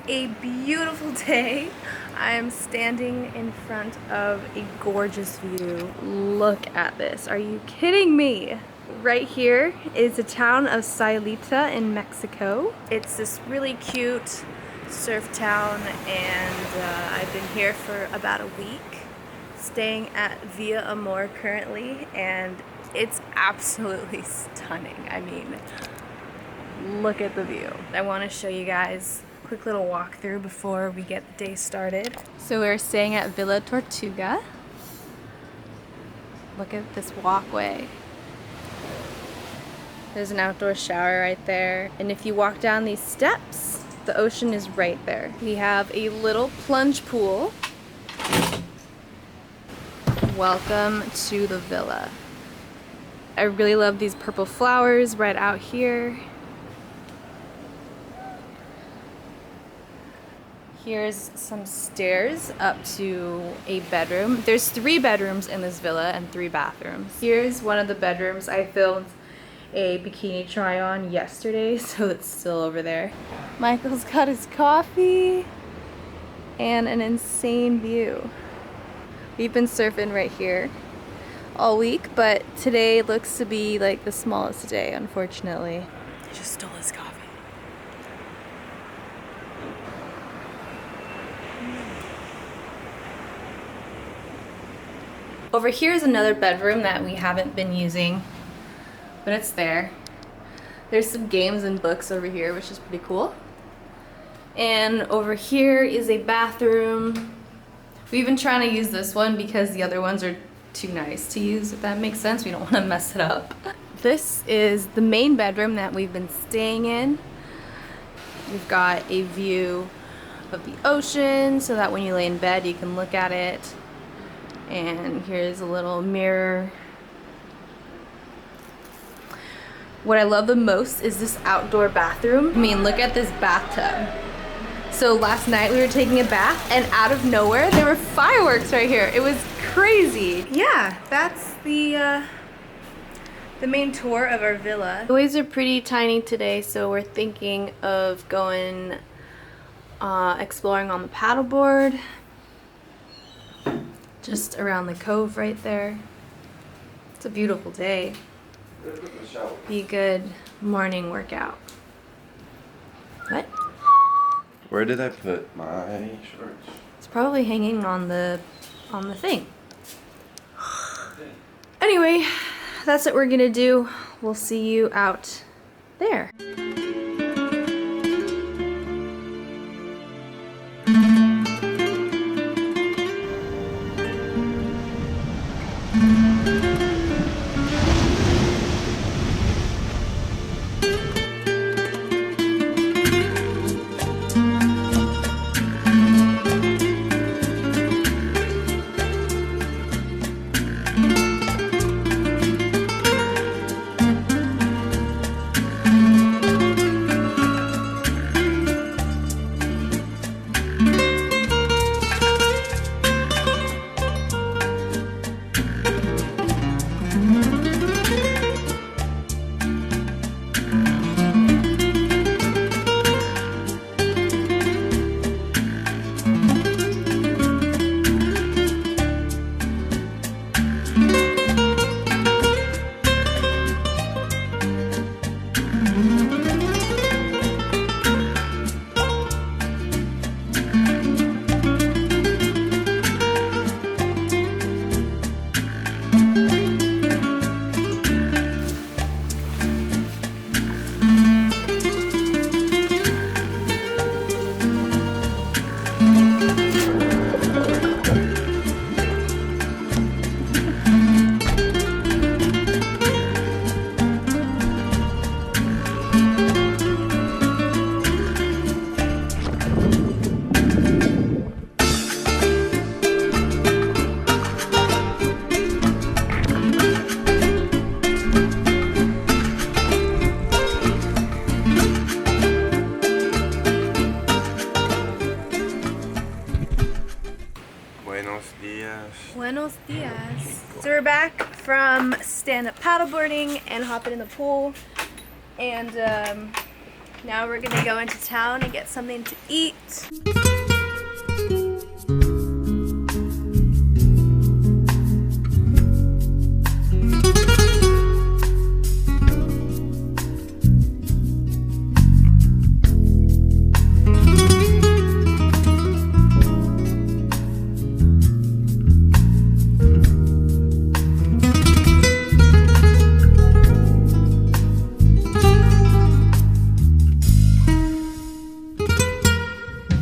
a beautiful day. I am standing in front of a gorgeous view. Look at this. Are you kidding me? Right here is the town of Sayulita in Mexico. It's this really cute surf town, and I've been here for about a week, staying at Villa Amor currently, and it's absolutely stunning. I mean, look at the view. I want to show you guys a quick little walkthrough before we get the day started. So we're staying at Villa Tortuga. Look at this walkway. There's an outdoor shower right there. And if you walk down these steps, the ocean is right there. We have a little plunge pool. Welcome to the villa. I really love these purple flowers right out here. Here's some stairs up to a bedroom. There's 3 bedrooms in this villa and 3 bathrooms. Here's one of the bedrooms. I filmed a bikini try on yesterday, so it's still over there. Michael's got his coffee and an insane view. We've been surfing right here all week, but today looks to be like the smallest day, unfortunately. I just stole his coffee. Over here is another bedroom that we haven't been using, but it's there. There's some games and books over here, which is pretty cool. And over here is a bathroom. We've been trying to use this one because the other ones are too nice to use, if that makes sense. We don't want to mess it up. This is the main bedroom that we've been staying in. We've got a view of the ocean so that when you lay in bed you can look at it. And here's a little mirror. What I love the most is this outdoor bathroom. I mean, look at this bathtub. So last night we were taking a bath, and out of nowhere there were fireworks right here. It was crazy. Yeah, that's the main tour of our villa. The waves are pretty tiny today, so we're thinking of going exploring on the paddleboard. Just around the cove right there. It's a beautiful day. Be a good morning workout. What? Where did I put my shorts? It's probably hanging on the thing. Anyway, that's what we're gonna do. We'll see you out there. Buenos dias. So we're back from stand-up paddleboarding and hopping in the pool, and Now we're gonna go into town and get something to eat.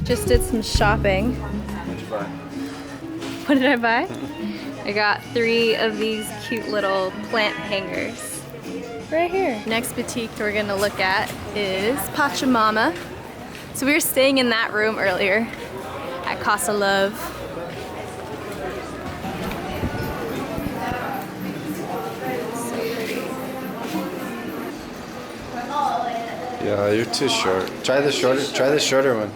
Just did some shopping. What'd you buy? What did I buy? I got 3 of these cute little plant hangers. Right here. Next boutique we're gonna look at is Pachamama. So we were staying in that room earlier at Casa Love. So pretty. Yeah, you're too short. Try the shorter one.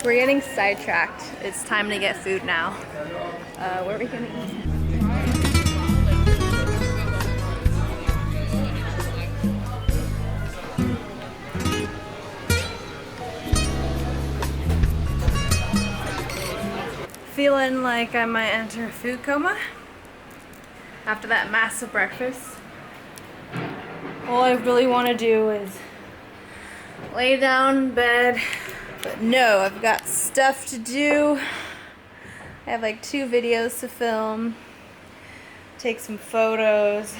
We're getting sidetracked. It's time to get food now. What are we gonna eat? Feeling like I might enter a food coma after that massive breakfast. All I really want to do is lay down in bed. But no, I've got stuff to do. I have like 2 videos to film, take some photos.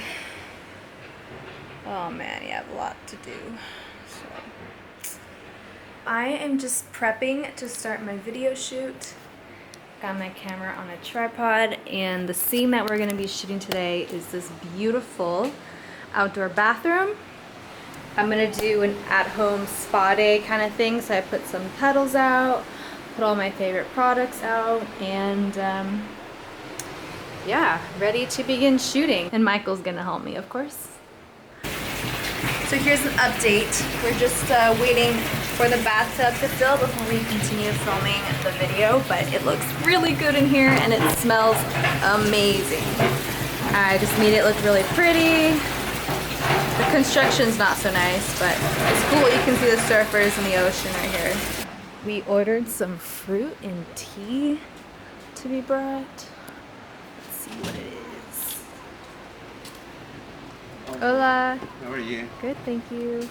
Oh man, you have a lot to do. So I am just prepping to start my video shoot. Got my camera on a tripod, and the scene that we're gonna be shooting today is this beautiful outdoor bathroom. I'm gonna do an at-home spa day kind of thing, so I put some petals out, put all my favorite products out, and yeah, ready to begin shooting. And Michael's gonna help me, of course. So here's an update. We're just waiting for the bathtub to fill before we continue filming the video, but it looks really good in here and it smells amazing. I just made it look really pretty. The construction's not so nice, but it's cool. You can see the surfers in the ocean right here. We ordered some fruit and tea to be brought. Let's see what it is. Hola. How are you? Good, thank you.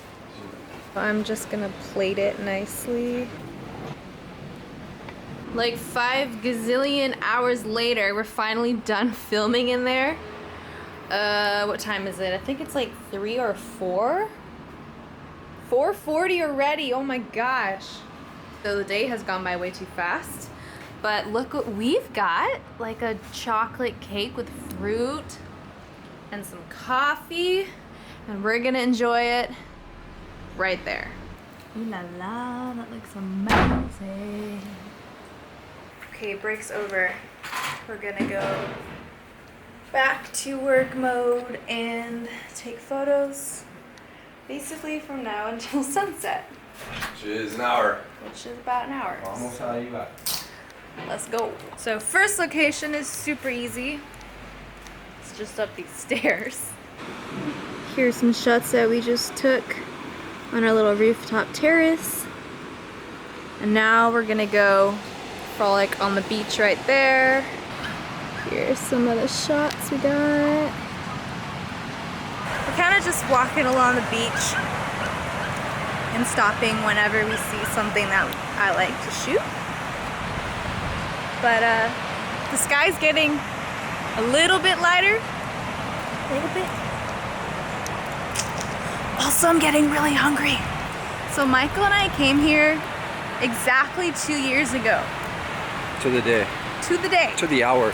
I'm just gonna plate it nicely. Like 5 gazillion hours later, we're finally done filming in there. What time is it? I think it's like 3 or 4. 4:40 already, oh my gosh. So the day has gone by way too fast. But look what we've got. Like a chocolate cake with fruit and some coffee. And we're gonna enjoy it right there. Ooh la la, that looks amazing. Okay, break's over. We're gonna go back to work mode and take photos basically from now until sunset. Which is an hour. Which is about an hour. Almost how you got. Let's go. So first location is super easy. It's just up these stairs. Here's some shots that we just took on our little rooftop terrace. And now we're gonna go frolic on the beach right there. Here's some of the shots we got. We're kind of just walking along the beach and stopping whenever we see something that I like to shoot. But the sky's getting a little bit lighter. A little bit. Also, I'm getting really hungry. So Michael and I came here exactly 2 years ago. To the day. To the day. To the hour.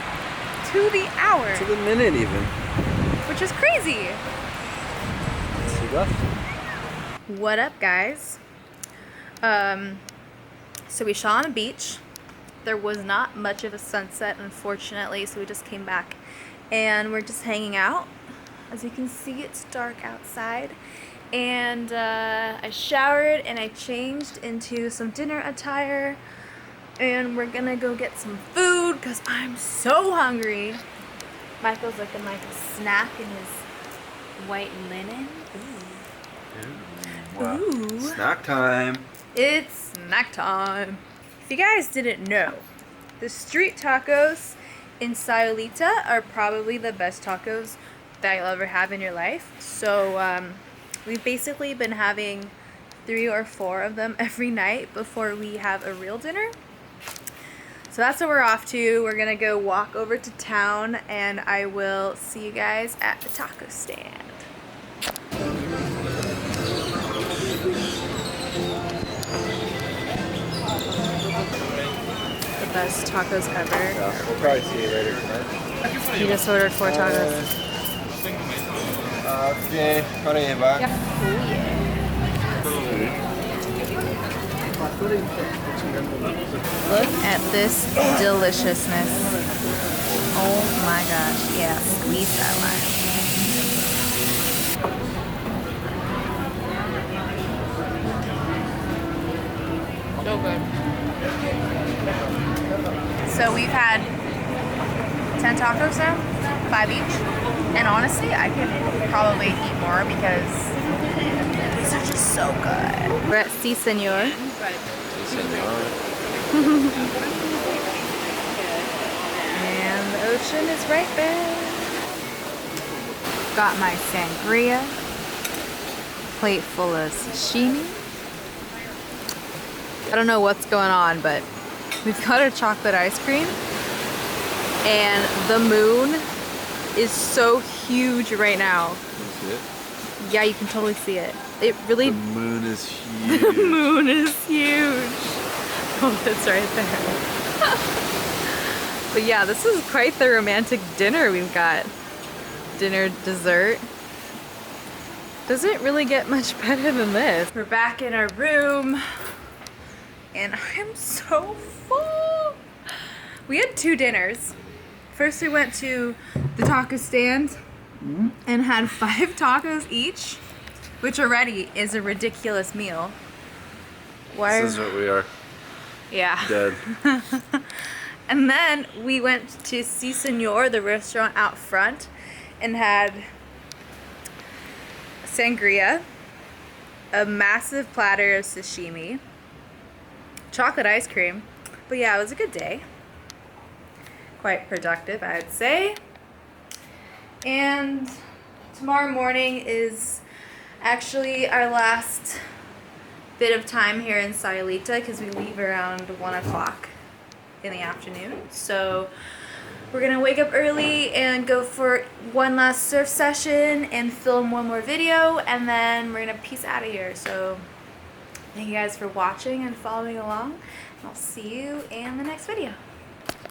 To the hour. To the minute even. Which is crazy. What up, guys? So we shot on a beach. There was not much of a sunset, unfortunately, so we just came back and we're just hanging out. As you can see, it's dark outside. And I showered and I changed into some dinner attire. And we're gonna go get some food because I'm so hungry. Michael's looking like a snack in his white linen. Ooh. Wow. Ooh. Snack time. It's snack time. If you guys didn't know, the street tacos in Sayulita are probably the best tacos that you'll ever have in your life. So we've basically been having 3 or 4 of them every night before we have a real dinner. So that's what we're off to. We're gonna go walk over to town and I will see you guys at the taco stand. The best tacos ever. Yeah, we'll probably see you later tonight. You just ordered 4 tacos. Okay, how do you buy? Yeah. Oh yeah. Look at this deliciousness. Oh my gosh. Yeah, squeeze that lime. So good. So we've had 10 tacos now, 5 each. And honestly, I could probably eat more because these are just so good. We're at Si Senor. And the ocean is right there. Got my sangria. Plate full of sashimi. I don't know what's going on, but we've got a chocolate ice cream. And the moon is so huge right now. Can you see it? Yeah, you can totally see it. It really... The moon is huge. The moon is huge. Oh, that's right there. But yeah, this is quite the romantic dinner we've got. Dinner, dessert. Doesn't really get much better than this. We're back in our room. And I'm so full. We had 2 dinners. First we went to the taco stand and had 5 tacos each, which already is a ridiculous meal. Why? This is what we are. Yeah. Dead. And then we went to Si Senor, the restaurant out front, and had sangria, a massive platter of sashimi, chocolate ice cream. But yeah, it was a good day. Quite productive, I'd say. And tomorrow morning is actually our last bit of time here in Sayulita because we leave around 1 o'clock in the afternoon. So we're gonna wake up early and go for one last surf session and film one more video, and then we're gonna peace out of here. So thank you guys for watching and following along. I'll see you in the next video.